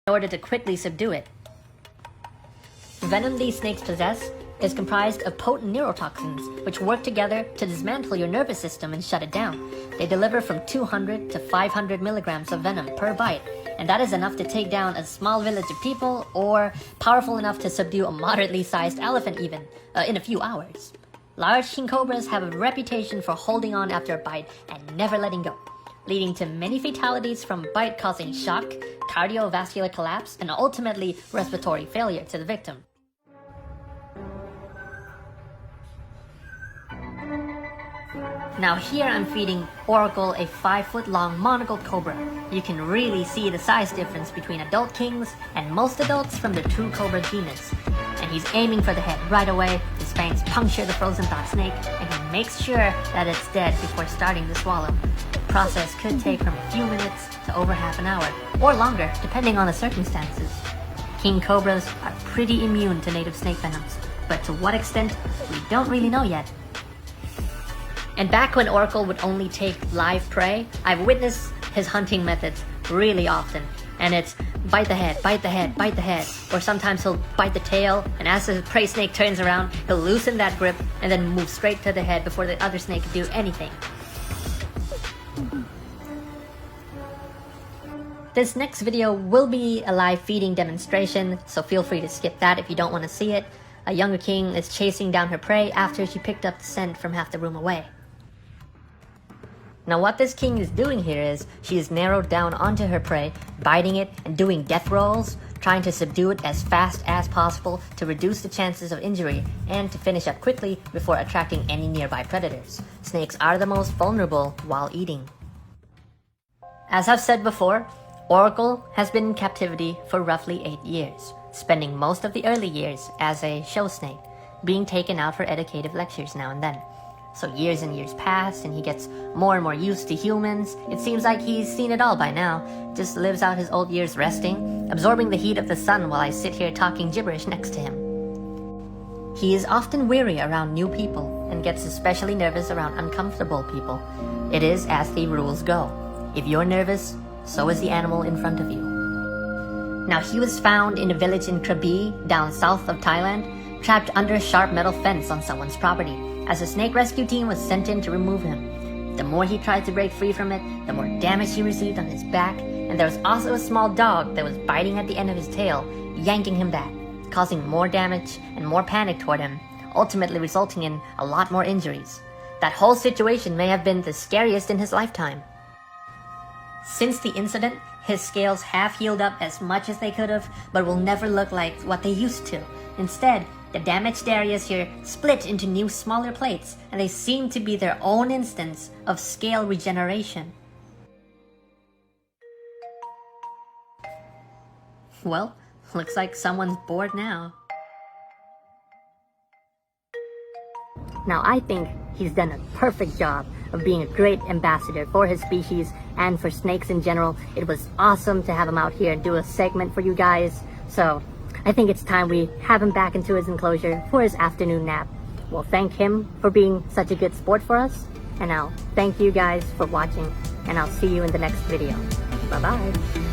order to quickly subdue it. Venom these snakes possess is comprised of potent neurotoxins, which work together to dismantle your nervous system and shut it down. They deliver from 200 to 500 milligrams of venom per bite, and that is enough to take down a small village of people, or powerful enough to subdue a moderately sized elephant even, in a few hours. Large king cobras have a reputation for holding on after a bite and never letting go, leading to many fatalities from bite causing shock, cardiovascular collapse, and ultimately respiratory failure to the victim. Now here I'm feeding Oracle a 5-foot-long monocled cobra. You can really see the size difference between adult kings and most adults from the true cobra genus. And he's aiming for the head right away. His fangs puncture the frozen thought snake, and he makes sure that it's dead before starting to swallow. The process could take from a few minutes to over half an hour, or longer, depending on the circumstances. King cobras are pretty immune to native snake venoms, but to what extent, we don't really know yet. And back when Oracle would only take live prey, I've witnessed his hunting methods really often. And it's bite the head, bite the head, bite the head. Or sometimes he'll bite the tail, and as the prey snake turns around, he'll loosen that grip and then move straight to the head before the other snake can do anything. This next video will be a live feeding demonstration, so feel free to skip that if you don't want to see it. A younger king is chasing down her prey after she picked up the scent from half the room away. Now what this king is doing here is, she is narrowed down onto her prey, biting it and doing death rolls, trying to subdue it as fast as possible to reduce the chances of injury and to finish up quickly before attracting any nearby predators. Snakes are the most vulnerable while eating. As I've said before, Oracle has been in captivity for roughly 8 years, spending most of the early years as a show snake, being taken out for educative lectures now and then. So years and years pass, and he gets more and more used to humans. It seems like he's seen it all by now. Just lives out his old years resting, absorbing the heat of the sun while I sit here talking gibberish next to him. He is often weary around new people, and gets especially nervous around uncomfortable people. It is as the rules go. If you're nervous, so is the animal in front of you. Now he was found in a village in Krabi, down south of Thailand, trapped under a sharp metal fence on someone's property, as a snake rescue team was sent in to remove him. The more he tried to break free from it, the more damage he received on his back, and there was also a small dog that was biting at the end of his tail, yanking him back, causing more damage and more panic toward him, ultimately resulting in a lot more injuries. That whole situation may have been the scariest in his lifetime. Since the incident, his scales have healed up as much as they could have, but will never look like what they used to. Instead, the damaged areas here split into new smaller plates, and they seem to be their own instance of scale regeneration. Well, looks like someone's bored now. Now I think he's done a perfect job of being a great ambassador for his species and for snakes in general. It was awesome to have him out here and do a segment for you guys. So I think it's time we have him back into his enclosure for his afternoon nap. We'll thank him for being such a good sport for us, and I'll thank you guys for watching, and I'll see you in the next video. Bye-bye.